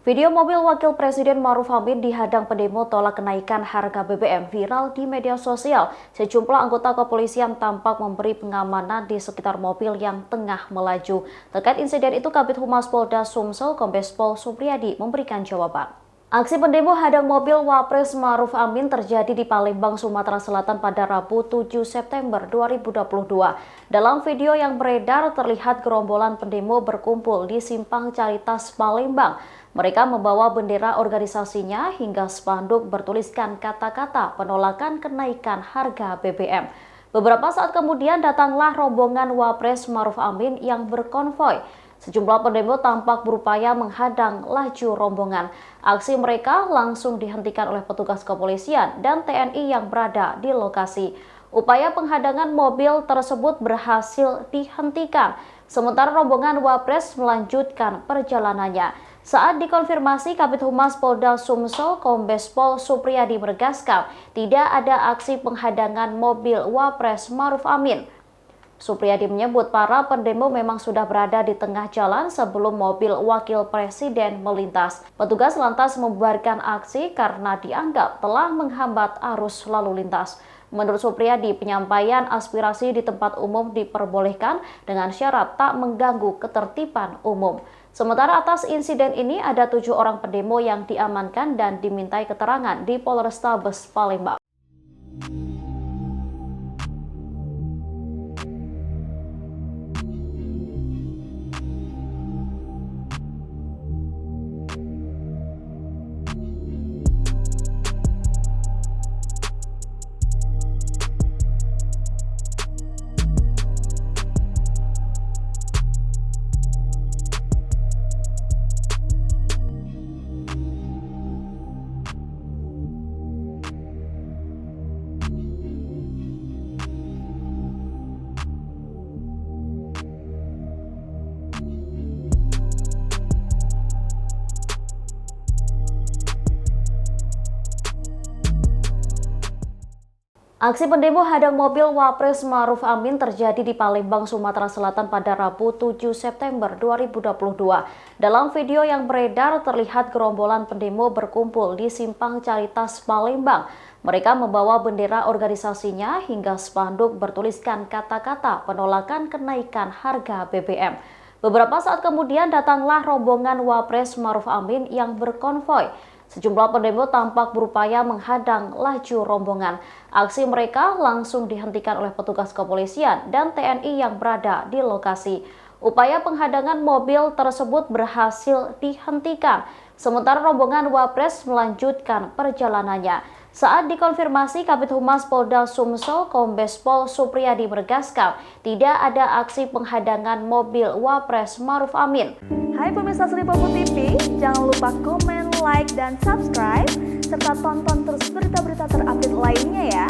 Video mobil Wakil Presiden Ma'ruf Amin dihadang pendemo tolak kenaikan harga BBM viral di media sosial. Sejumlah anggota kepolisian tampak memberi pengamanan di sekitar mobil yang tengah melaju. Terkait insiden itu, Kabid Humas Polda Sumsel Kombes Pol Supriyadi memberikan jawaban. Aksi pendemo hadang mobil Wapres Ma'ruf Amin terjadi di Palembang, Sumatera Selatan pada Rabu 7 September 2022. Dalam video yang beredar terlihat gerombolan pendemo berkumpul di Simpang Caritas Palembang. Mereka membawa bendera organisasinya hingga spanduk bertuliskan kata-kata penolakan kenaikan harga BBM. Beberapa saat kemudian datanglah rombongan Wapres Ma'ruf Amin yang berkonvoi. Sejumlah pendemo tampak berupaya menghadang laju rombongan. Aksi mereka langsung dihentikan oleh petugas kepolisian dan TNI yang berada di lokasi. Upaya penghadangan mobil tersebut berhasil dihentikan, sementara rombongan Wapres melanjutkan perjalanannya. Saat dikonfirmasi, Kabid Humas Polda Sumsel Kombes Pol Supriyadi menegaskan tidak ada aksi penghadangan mobil Wapres Ma'ruf Amin. Supriyadi menyebut para pendemo memang sudah berada di tengah jalan sebelum mobil Wakil Presiden melintas. Petugas lantas membubarkan aksi karena dianggap telah menghambat arus lalu lintas. Menurut Supriyadi, penyampaian aspirasi di tempat umum diperbolehkan dengan syarat tak mengganggu ketertiban umum. Sementara atas insiden ini ada 7 orang pendemo yang diamankan dan dimintai keterangan di Polrestabes Palembang. Aksi pendemo hadang mobil Wapres Ma'ruf Amin terjadi di Palembang, Sumatera Selatan pada Rabu 7 September 2022. Dalam video yang beredar terlihat gerombolan pendemo berkumpul di Simpang Caritas Palembang. Mereka membawa bendera organisasinya hingga spanduk bertuliskan kata-kata penolakan kenaikan harga BBM. Beberapa saat kemudian datanglah rombongan Wapres Ma'ruf Amin yang berkonvoi. Sejumlah pendemo tampak berupaya menghadang laju rombongan. Aksi mereka langsung dihentikan oleh petugas kepolisian dan TNI yang berada di lokasi. Upaya penghadangan mobil tersebut berhasil dihentikan, sementara rombongan Wapres melanjutkan perjalanannya. Saat dikonfirmasi, Kabid Humas Polda Sumsel Kombes Pol Supriyadi menegaskan tidak ada aksi penghadangan mobil Wapres Ma'ruf Amin. Hai pemirsa Sri Popo TV, jangan lupa komen, like, dan subscribe, serta tonton terus berita-berita terupdate lainnya ya.